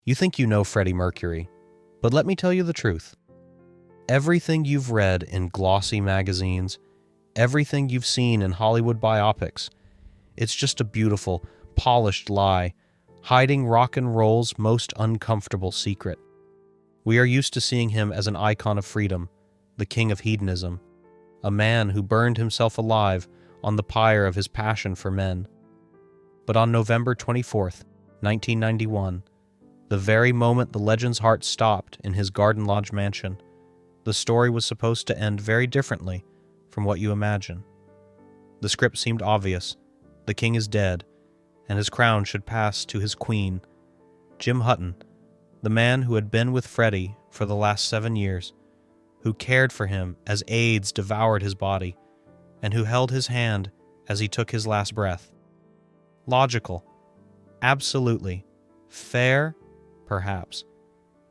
You think you know Freddie Mercury, but let me tell you the truth. Everything you've read in glossy magazines, everything you've seen in Hollywood biopics, it's just a beautiful, polished lie, hiding rock and roll's most uncomfortable secret. We are used to seeing him as an icon of freedom, the king of hedonism, a man who burned himself alive on the pyre of his passion for men. But on November 24th, 1991, the very moment the legend's heart stopped in his Garden Lodge mansion, the story was supposed to end very differently from what you imagine. The script seemed obvious. The king is dead, and his crown should pass to his queen. Jim Hutton, the man who had been with Freddie for the last 7 years, who cared for him as AIDS devoured his body, and who held his hand as he took his last breath. Logical. Absolutely. Fair. Perhaps.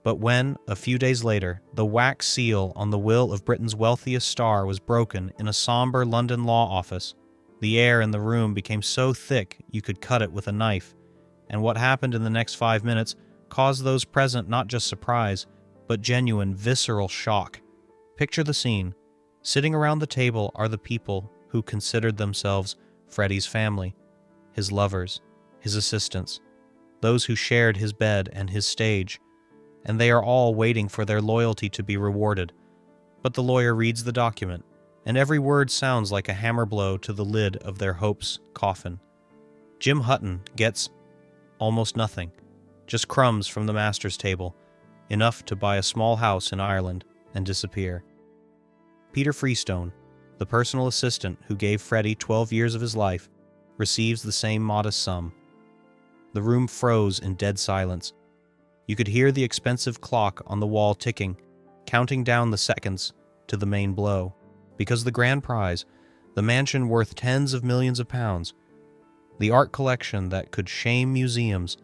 But when, a few days later, the wax seal on the will of Britain's wealthiest star was broken in a somber London law office, the air in the room became so thick you could cut it with a knife, and what happened in the next 5 minutes caused those present not just surprise, but genuine visceral shock. Picture the scene. Sitting around the table are the people who considered themselves Freddie's family, his lovers, his assistants, those who shared his bed and his stage, and they are all waiting for their loyalty to be rewarded. But the lawyer reads the document, and every word sounds like a hammer blow to the lid of their hope's coffin. Jim Hutton gets almost nothing, just crumbs from the master's table, enough to buy a small house in Ireland and disappear. Peter Freestone, the personal assistant who gave Freddie 12 years of his life, receives the same modest sum. The room froze in dead silence. You could hear the expensive clock on the wall ticking, counting down the seconds to the main blow. Because the grand prize, the mansion worth tens of millions of pounds, the art collection that could shame museums,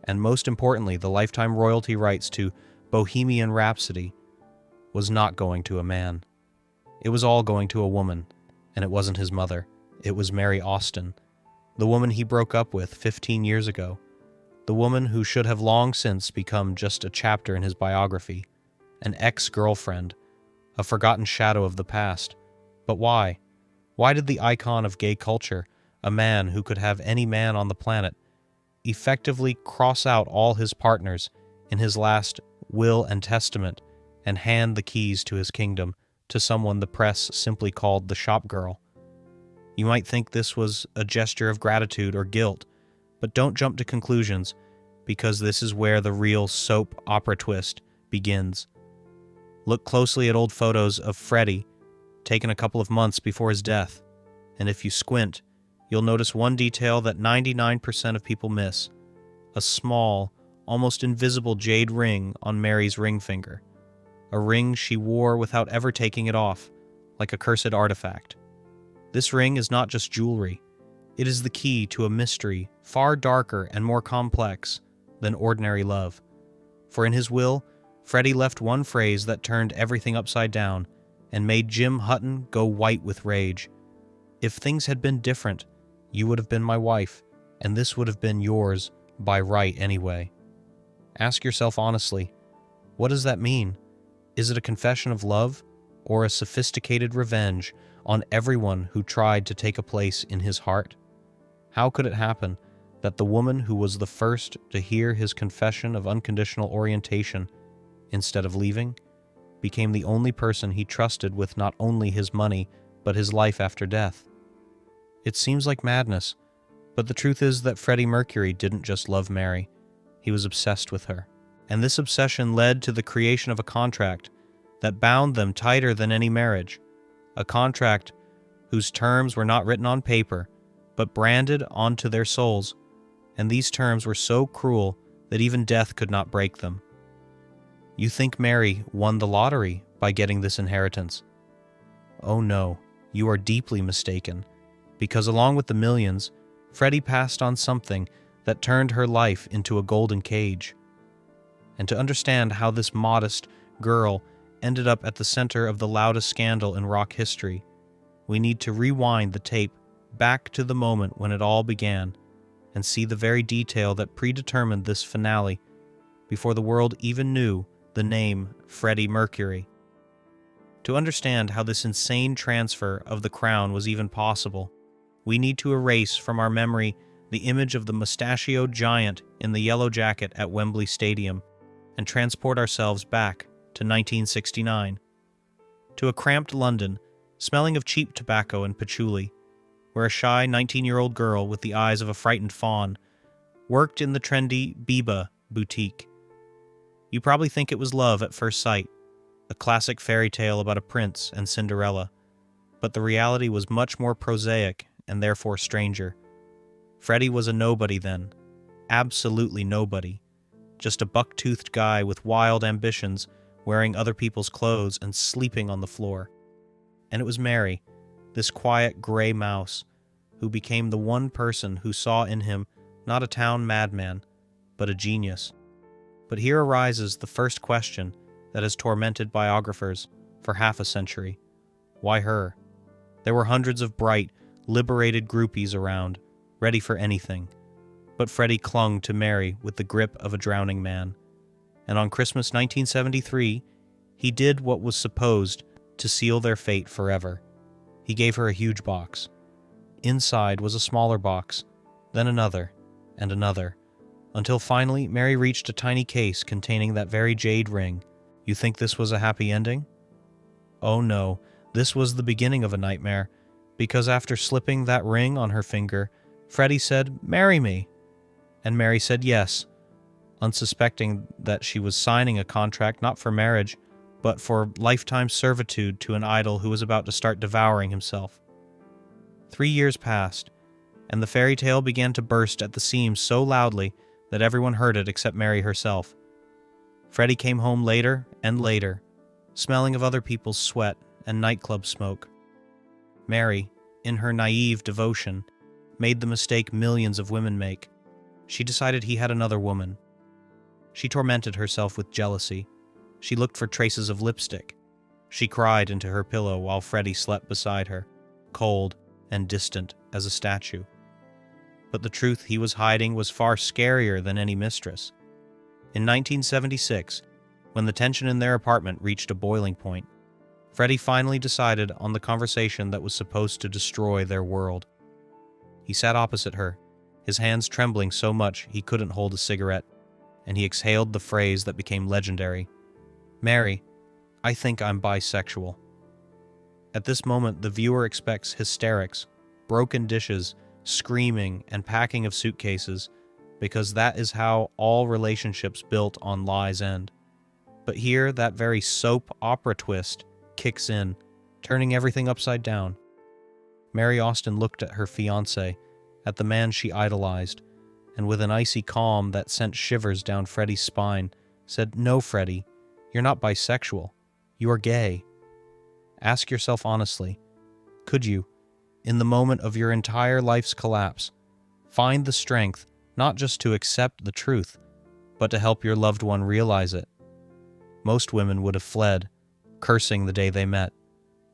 and most importantly, the lifetime royalty rights to Bohemian Rhapsody, was not going to a man. It was all going to a woman, and it wasn't his mother. It was Mary Austin, the woman he broke up with 15 years ago, the woman who should have long since become just a chapter in his biography, an ex-girlfriend, a forgotten shadow of the past. But why? Why did the icon of gay culture, a man who could have any man on the planet, effectively cross out all his partners in his last will and testament and hand the keys to his kingdom to someone the press simply called the shop girl? You might think this was a gesture of gratitude or guilt, but don't jump to conclusions, because this is where the real soap opera twist begins. Look closely at old photos of Freddie, taken a couple of months before his death, and if you squint, you'll notice one detail that 99% of people miss: a small, almost invisible jade ring on Mary's ring finger, a ring she wore without ever taking it off, like a cursed artifact. This ring is not just jewelry. It is the key to a mystery far darker and more complex than ordinary love. For in his will, Freddie left one phrase that turned everything upside down and made Jim Hutton go white with rage. If things had been different, you would have been my wife, and this would have been yours by right anyway. Ask yourself honestly, what does that mean? Is it a confession of love or a sophisticated revenge on everyone who tried to take a place in his heart? How could it happen that the woman who was the first to hear his confession of unconditional orientation, instead of leaving, became the only person he trusted with not only his money, but his life after death? It seems like madness, but the truth is that Freddie Mercury didn't just love Mary, he was obsessed with her. And this obsession led to the creation of a contract that bound them tighter than any marriage, a contract whose terms were not written on paper, but branded onto their souls, and these terms were so cruel that even death could not break them. You think Mary won the lottery by getting this inheritance? Oh no, you are deeply mistaken, because along with the millions, Freddie passed on something that turned her life into a golden cage. And to understand how this modest girl ended up at the center of the loudest scandal in rock history, we need to rewind the tape back to the moment when it all began and see the very detail that predetermined this finale before the world even knew the name Freddie Mercury. To understand how this insane transfer of the crown was even possible, we need to erase from our memory the image of the mustachioed giant in the yellow jacket at Wembley Stadium and transport ourselves back to 1969, to a cramped London smelling of cheap tobacco and patchouli, where a shy 19-year-old girl with the eyes of a frightened fawn worked in the trendy Biba boutique. You probably think it was love at first sight, a classic fairy tale about a prince and Cinderella, but the reality was much more prosaic and therefore stranger. Freddie was a nobody then, absolutely nobody, just a buck-toothed guy with wild ambitions, wearing other people's clothes and sleeping on the floor. And it was Mary, this quiet gray mouse, who became the one person who saw in him not a town madman, but a genius. But here arises the first question that has tormented biographers for half a century. Why her? There were hundreds of bright, liberated groupies around, ready for anything. But Freddie clung to Mary with the grip of a drowning man. And on Christmas 1973, he did what was supposed to seal their fate forever. He gave her a huge box. Inside was a smaller box, then another, and another, until finally Mary reached a tiny case containing that very jade ring. You think this was a happy ending? Oh no, this was the beginning of a nightmare, because after slipping that ring on her finger, Freddie said, "Marry me." And Mary said yes, unsuspecting that she was signing a contract not for marriage, but for lifetime servitude to an idol who was about to start devouring himself. 3 years passed, and the fairy tale began to burst at the seams so loudly that everyone heard it except Mary herself. Freddie came home later and later, smelling of other people's sweat and nightclub smoke. Mary, in her naive devotion, made the mistake millions of women make. She decided he had another woman. She tormented herself with jealousy. She looked for traces of lipstick. She cried into her pillow while Freddie slept beside her, cold and distant as a statue. But the truth he was hiding was far scarier than any mistress. In 1976, when the tension in their apartment reached a boiling point, Freddie finally decided on the conversation that was supposed to destroy their world. He sat opposite her, his hands trembling so much he couldn't hold a cigarette, and he exhaled the phrase that became legendary. "Mary, I think I'm bisexual." At this moment, the viewer expects hysterics, broken dishes, screaming, and packing of suitcases, because that is how all relationships built on lies end. But here, that very soap opera twist kicks in, turning everything upside down. Mary Austin looked at her fiancé, at the man she idolized, and with an icy calm that sent shivers down Freddie's spine, said, "No, Freddie, you're not bisexual. You are gay." Ask yourself honestly, could you, in the moment of your entire life's collapse, find the strength not just to accept the truth, but to help your loved one realize it? Most women would have fled, cursing the day they met.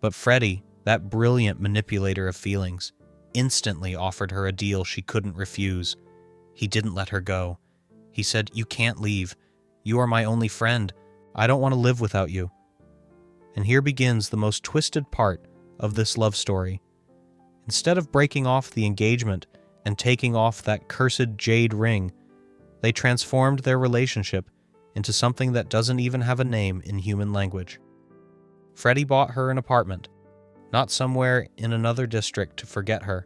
But Freddie, that brilliant manipulator of feelings, instantly offered her a deal she couldn't refuse. He didn't let her go. He said, "You can't leave. You are my only friend. I don't want to live without you." And here begins the most twisted part of this love story. Instead of breaking off the engagement and taking off that cursed jade ring, they transformed their relationship into something that doesn't even have a name in human language. Freddie bought her an apartment, not somewhere in another district to forget her,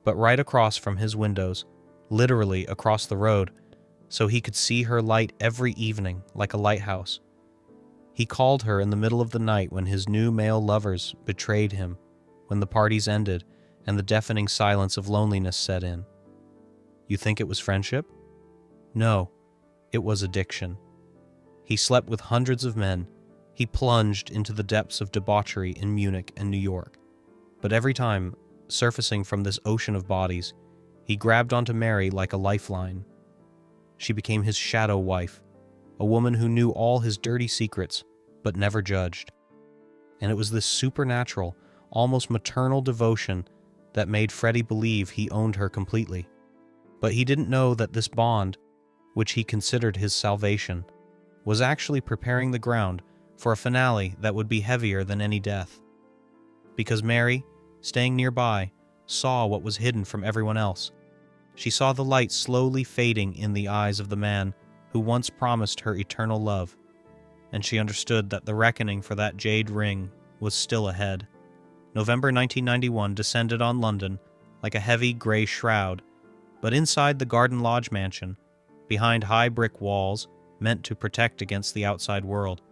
but right across from his windows, literally across the road, so he could see her light every evening like a lighthouse. He called her in the middle of the night when his new male lovers betrayed him, when the parties ended and the deafening silence of loneliness set in. You think it was friendship? No, it was addiction. He slept with hundreds of men. He plunged into the depths of debauchery in Munich and New York. But every time, surfacing from this ocean of bodies, he grabbed onto Mary like a lifeline. She became his shadow wife, a woman who knew all his dirty secrets, but never judged. And it was this supernatural, almost maternal devotion that made Freddie believe he owned her completely. But he didn't know that this bond, which he considered his salvation, was actually preparing the ground for a finale that would be heavier than any death. Because Mary, staying nearby, saw what was hidden from everyone else. She saw the light slowly fading in the eyes of the man who once promised her eternal love, and she understood that the reckoning for that jade ring was still ahead. November 1991 descended on London like a heavy gray shroud, but inside the Garden Lodge mansion, behind high brick walls meant to protect against the outside world,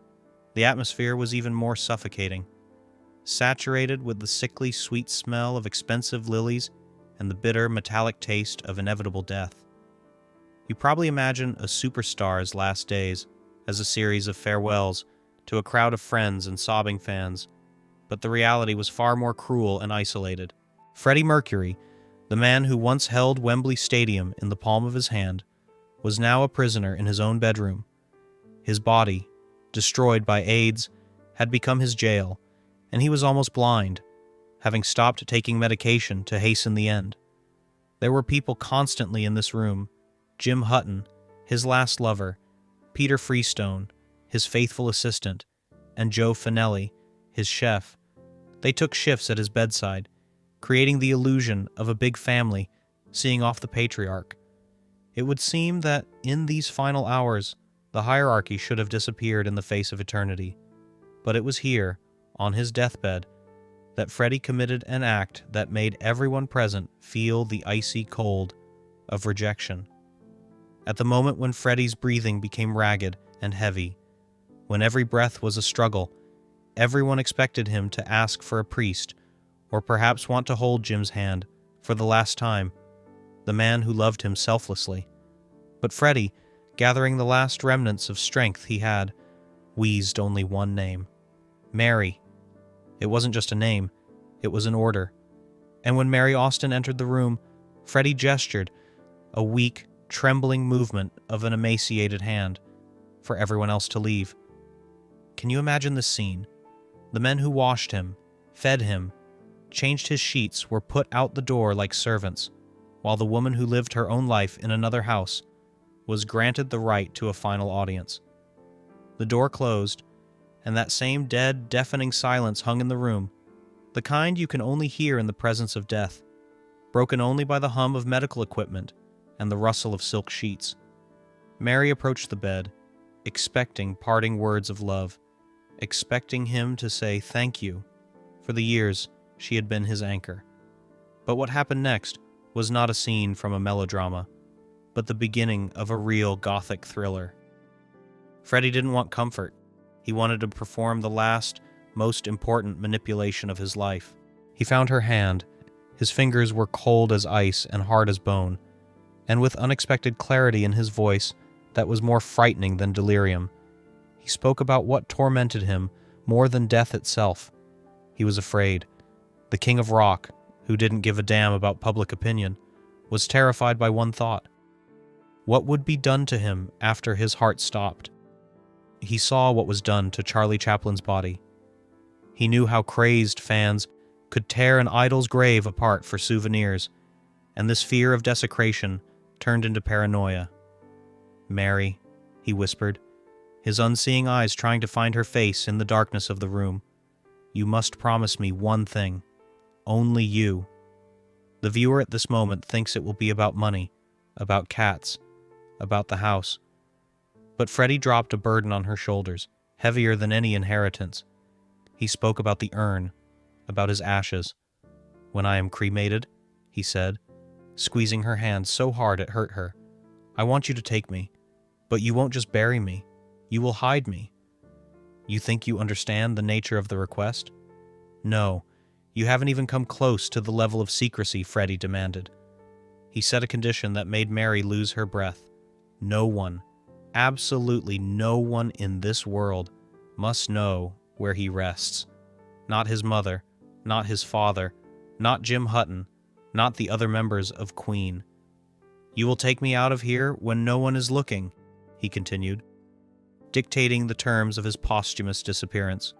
the atmosphere was even more suffocating, saturated with the sickly sweet smell of expensive lilies and the bitter metallic taste of inevitable death. You probably imagine a superstar's last days as a series of farewells to a crowd of friends and sobbing fans, but the reality was far more cruel and isolated. Freddie Mercury, the man who once held Wembley Stadium in the palm of his hand, was now a prisoner in his own bedroom. His body, destroyed by AIDS, had become his jail, and he was almost blind, having stopped taking medication to hasten the end. There were people constantly in this room: Jim Hutton, his last lover, Peter Freestone, his faithful assistant, and Joe Finelli, his chef. They took shifts at his bedside, creating the illusion of a big family seeing off the patriarch. It would seem that in these final hours, the hierarchy should have disappeared in the face of eternity. But it was here, on his deathbed, that Freddie committed an act that made everyone present feel the icy cold of rejection. At the moment when Freddie's breathing became ragged and heavy, when every breath was a struggle, everyone expected him to ask for a priest, or perhaps want to hold Jim's hand for the last time, the man who loved him selflessly. But Freddie, gathering the last remnants of strength he had, wheezed only one name: Mary. It wasn't just a name, it was an order. And when Mary Austin entered the room, Freddie gestured, a weak, trembling movement of an emaciated hand, for everyone else to leave. Can you imagine this scene? The men who washed him, fed him, changed his sheets were put out the door like servants, while the woman who lived her own life in another house was granted the right to a final audience. The door closed, and that same dead, deafening silence hung in the room, the kind you can only hear in the presence of death, broken only by the hum of medical equipment and the rustle of silk sheets. Mary approached the bed, expecting parting words of love, expecting him to say thank you for the years she had been his anchor. But what happened next was not a scene from a melodrama, but the beginning of a real gothic thriller. Freddie didn't want comfort. He wanted to perform the last, most important manipulation of his life. He found her hand. His fingers were cold as ice and hard as bone, and with unexpected clarity in his voice that was more frightening than delirium, he spoke about what tormented him more than death itself. He was afraid. The king of rock, who didn't give a damn about public opinion, was terrified by one thought: what would be done to him after his heart stopped? He saw what was done to Charlie Chaplin's body. He knew how crazed fans could tear an idol's grave apart for souvenirs, and this fear of desecration turned into paranoia. Mary, he whispered, his unseeing eyes trying to find her face in the darkness of the room. You must promise me one thing. Only you. The viewer at this moment thinks it will be about money, about cats, about the house. But Freddie dropped a burden on her shoulders, heavier than any inheritance. He spoke about the urn, about his ashes. When I am cremated, he said, squeezing her hand so hard it hurt her, I want you to take me, but you won't just bury me. You will hide me. You think you understand the nature of the request? No, you haven't even come close to the level of secrecy Freddie demanded. He set a condition that made Mary lose her breath. No one, absolutely no one in this world, must know where he rests. Not his mother, not his father, not Jim Hutton, not the other members of Queen. You will take me out of here when no one is looking, he continued, dictating the terms of his posthumous disappearance.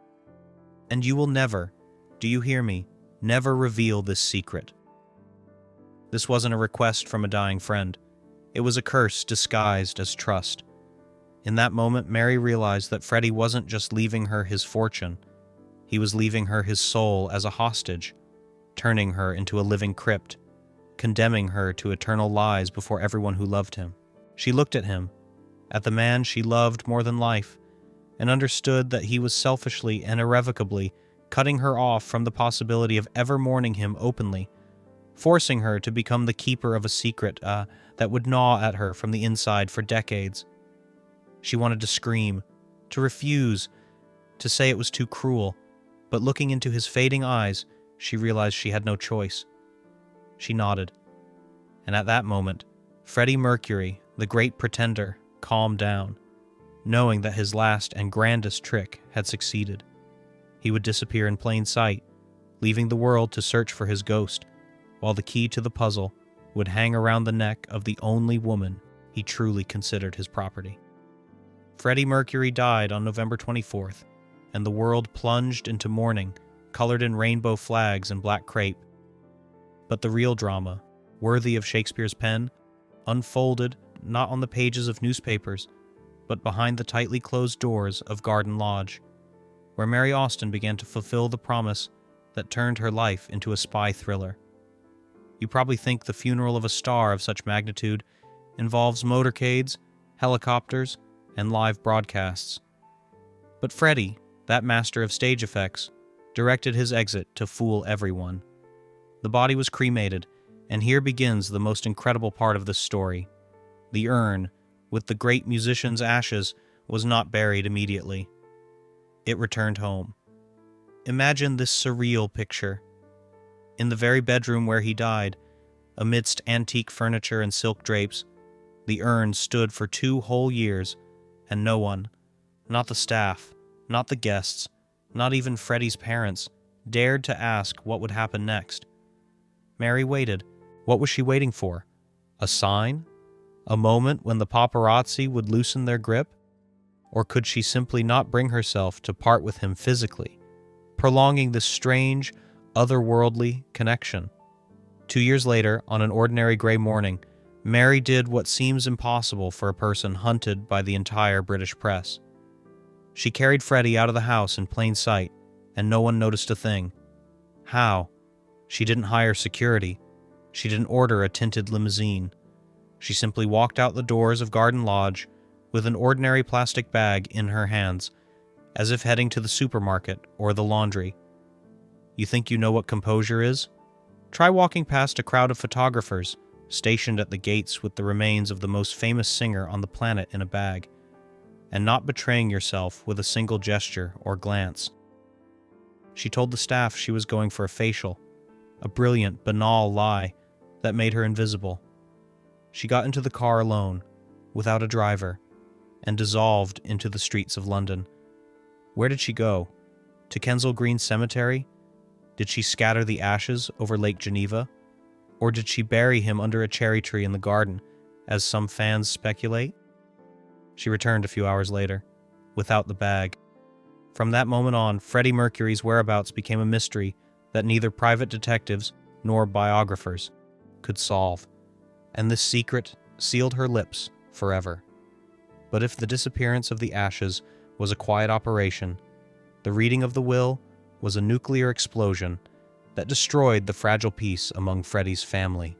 And you will never, do you hear me, never reveal this secret. This wasn't a request from a dying friend. It was a curse disguised as trust. In that moment, Mary realized that Freddie wasn't just leaving her his fortune. He was leaving her his soul as a hostage, turning her into a living crypt, condemning her to eternal lies before everyone who loved him. She looked at him, at the man she loved more than life, and understood that he was selfishly and irrevocably cutting her off from the possibility of ever mourning him openly, forcing her to become the keeper of a secret that would gnaw at her from the inside for decades. She wanted to scream, to refuse, to say it was too cruel, but looking into his fading eyes, she realized she had no choice. She nodded, and at that moment, Freddie Mercury, the great pretender, calmed down, knowing that his last and grandest trick had succeeded. He would disappear in plain sight, leaving the world to search for his ghost, while the key to the puzzle would hang around the neck of the only woman he truly considered his property. Freddie Mercury died on November 24th, and the world plunged into mourning, colored in rainbow flags and black crepe. But the real drama, worthy of Shakespeare's pen, unfolded not on the pages of newspapers, but behind the tightly closed doors of Garden Lodge, where Mary Austin began to fulfill the promise that turned her life into a spy thriller. You probably think the funeral of a star of such magnitude involves motorcades, helicopters, and live broadcasts. But Freddie, that master of stage effects, directed his exit to fool everyone. The body was cremated, and here begins the most incredible part of this story. The urn, with the great musician's ashes, was not buried immediately. It returned home. Imagine this surreal picture. In the very bedroom where he died, amidst antique furniture and silk drapes, the urn stood for 2 whole years, and no one, not the staff, not the guests, not even Freddie's parents, dared to ask what would happen next. Mary waited. What was she waiting for? A sign? A moment when the paparazzi would loosen their grip? Or could she simply not bring herself to part with him physically, prolonging this strange, otherworldly connection? 2 years later, on an ordinary gray morning, Mary did what seems impossible for a person hunted by the entire British press. She carried Freddie out of the house in plain sight, and no one noticed a thing. How? She didn't hire security. She didn't order a tinted limousine. She simply walked out the doors of Garden Lodge with an ordinary plastic bag in her hands, as if heading to the supermarket or the laundry. You think you know what composure is? Try walking past a crowd of photographers stationed at the gates with the remains of the most famous singer on the planet in a bag, and not betraying yourself with a single gesture or glance. She told the staff she was going for a facial, a brilliant, banal lie that made her invisible. She got into the car alone, without a driver, and dissolved into the streets of London. Where did she go? To Kensal Green Cemetery? Did she scatter the ashes over Lake Geneva? Or did she bury him under a cherry tree in the garden, as some fans speculate? She returned a few hours later, without the bag. From that moment on, Freddie Mercury's whereabouts became a mystery that neither private detectives nor biographers could solve, and this secret sealed her lips forever. But if the disappearance of the ashes was a quiet operation, the reading of the will was a nuclear explosion that destroyed the fragile peace among Freddie's family.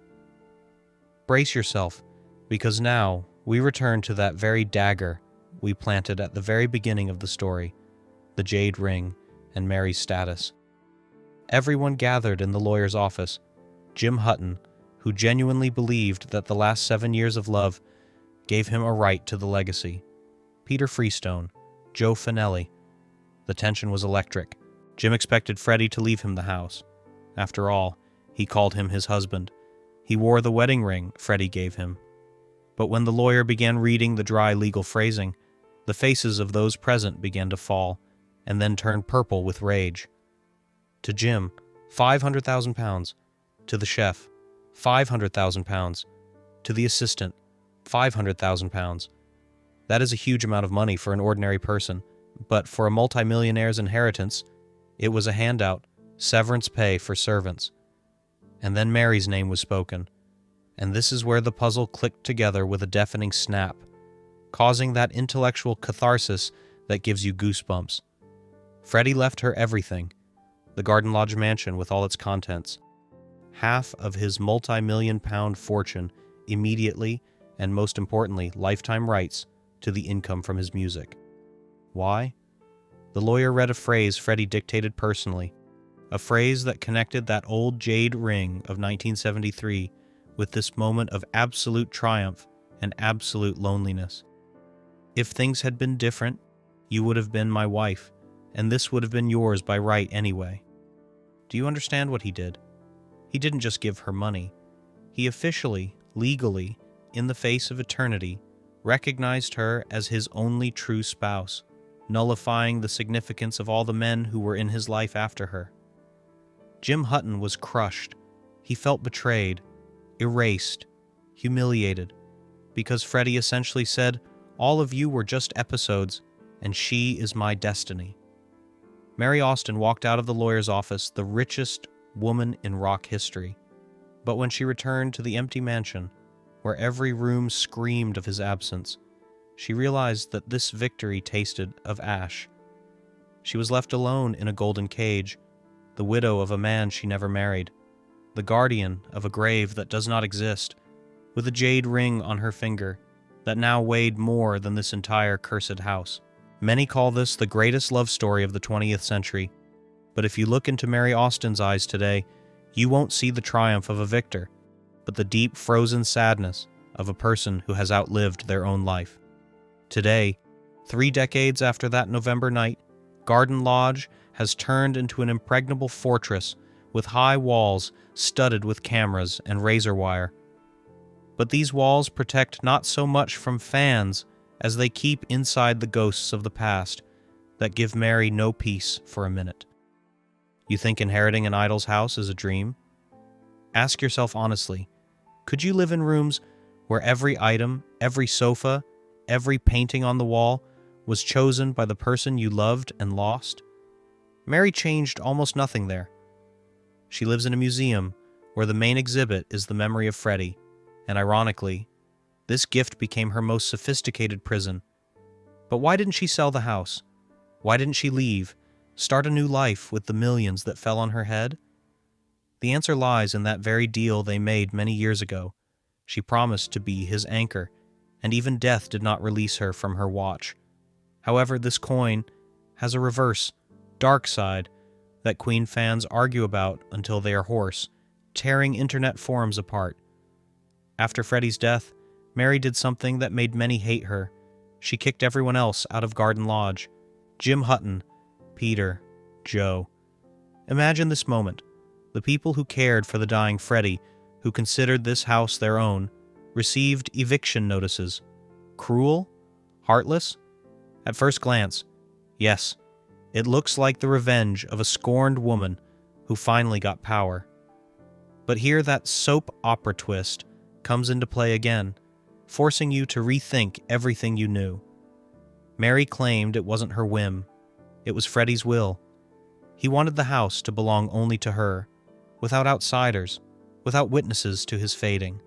Brace yourself, because now we return to that very dagger we planted at the very beginning of the story, the jade ring and Mary's status. Everyone gathered in the lawyer's office. Jim Hutton, who genuinely believed that the last 7 years of love gave him a right to the legacy. Peter Freestone, Joe Finelli. The tension was electric. Jim expected Freddie to leave him the house. After all, he called him his husband. He wore the wedding ring Freddie gave him. But when the lawyer began reading the dry legal phrasing, the faces of those present began to fall, and then turned purple with rage. To Jim, £500,000. To the chef, £500,000. To the assistant, £500,000. That is a huge amount of money for an ordinary person, but for a multimillionaire's inheritance, it was a handout, severance pay for servants. And then Mary's name was spoken. And this is where the puzzle clicked together with a deafening snap, causing that intellectual catharsis that gives you goosebumps. Freddie left her everything, the Garden Lodge mansion with all its contents, half of his multi-million-pound fortune immediately, and most importantly, lifetime rights to the income from his music. Why? The lawyer read a phrase Freddie dictated personally, a phrase that connected that old jade ring of 1973 with this moment of absolute triumph and absolute loneliness. If things had been different, you would have been my wife, and this would have been yours by right anyway. Do you understand what he did? He didn't just give her money. He officially, legally, in the face of eternity, recognized her as his only true spouse, nullifying the significance of all the men who were in his life after her. Jim Hutton was crushed. He felt betrayed, erased, humiliated, because Freddie essentially said, "All of you were just episodes, and she is my destiny." Mary Austin walked out of the lawyer's office the richest woman in rock history. But when she returned to the empty mansion, where every room screamed of his absence, she realized that this victory tasted of ash. She was left alone in a golden cage, the widow of a man she never married, the guardian of a grave that does not exist, with a jade ring on her finger that now weighed more than this entire cursed house. Many call this the greatest love story of the 20th century, but if you look into Mary Austin's eyes today, you won't see the triumph of a victor, but the deep frozen sadness of a person who has outlived their own life. Today, 3 decades after that November night, Garden Lodge has turned into an impregnable fortress with high walls studded with cameras and razor wire. But these walls protect not so much from fans as they keep inside the ghosts of the past that give Mary no peace for a minute. You think inheriting an idol's house is a dream? Ask yourself honestly, could you live in rooms where every item, every sofa, every painting on the wall was chosen by the person you loved and lost? Mary changed almost nothing there. She lives in a museum where the main exhibit is the memory of Freddie, and ironically, this gift became her most sophisticated prison. But why didn't she sell the house? Why didn't she leave, start a new life with the millions that fell on her head? The answer lies in that very deal they made many years ago. She promised to be his anchor, and even death did not release her from her watch. However, this coin has a reverse, dark side that Queen fans argue about until they are hoarse, tearing internet forums apart. After Freddie's death, Mary did something that made many hate her. She kicked everyone else out of Garden Lodge. Jim Hutton, Peter, Joe. Imagine this moment. The people who cared for the dying Freddie, who considered this house their own, received eviction notices. Cruel? Heartless? At first glance, yes, it looks like the revenge of a scorned woman who finally got power. But here that soap opera twist comes into play again, forcing you to rethink everything you knew. Mary claimed it wasn't her whim. It was Freddie's will. He wanted the house to belong only to her, without outsiders, without witnesses to his fading.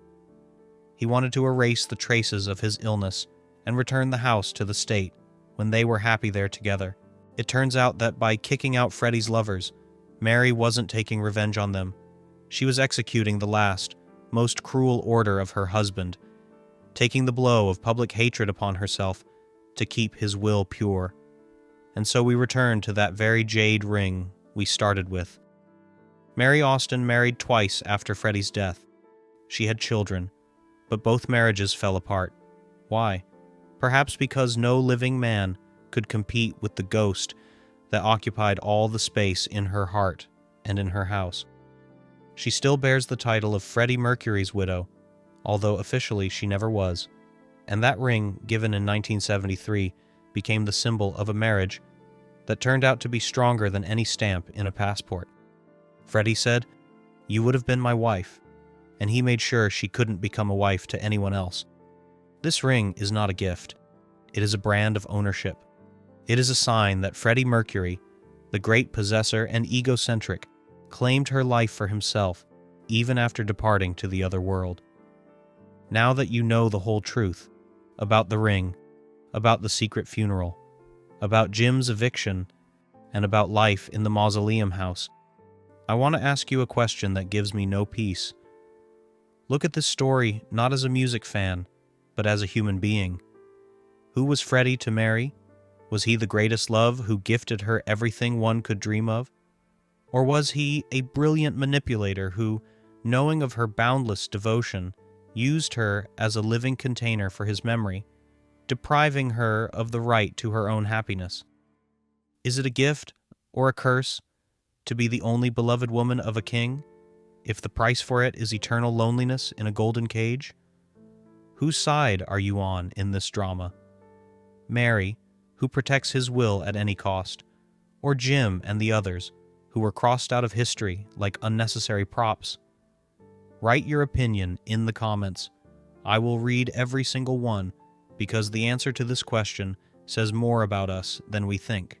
He wanted to erase the traces of his illness and return the house to the state when they were happy there together. It turns out that by kicking out Freddie's lovers, Mary wasn't taking revenge on them. She was executing the last, most cruel order of her husband, taking the blow of public hatred upon herself to keep his will pure. And so we return to that very jade ring we started with. Mary Austin married twice after Freddie's death. She had children, but both marriages fell apart. Why? Perhaps because no living man could compete with the ghost that occupied all the space in her heart and in her house. She still bears the title of Freddie Mercury's widow, although officially she never was, and that ring, given in 1973, became the symbol of a marriage that turned out to be stronger than any stamp in a passport. Freddie said, "You would have been my wife," and he made sure she couldn't become a wife to anyone else. This ring is not a gift. It is a brand of ownership. It is a sign that Freddie Mercury, the great possessor and egocentric, claimed her life for himself, even after departing to the other world. Now that you know the whole truth about the ring, about the secret funeral, about Jim's eviction, and about life in the mausoleum house, I want to ask you a question that gives me no peace. Look at this story not as a music fan, but as a human being. Who was Freddie to Mary? Was he the greatest love who gifted her everything one could dream of? Or was he a brilliant manipulator who, knowing of her boundless devotion, used her as a living container for his memory, depriving her of the right to her own happiness? Is it a gift or a curse to be the only beloved woman of a king, if the price for it is eternal loneliness in a golden cage? Whose side are you on in this drama? Mary, who protects his will at any cost, or Jim and the others, who were crossed out of history like unnecessary props? Write your opinion in the comments. I will read every single one, because the answer to this question says more about us than we think.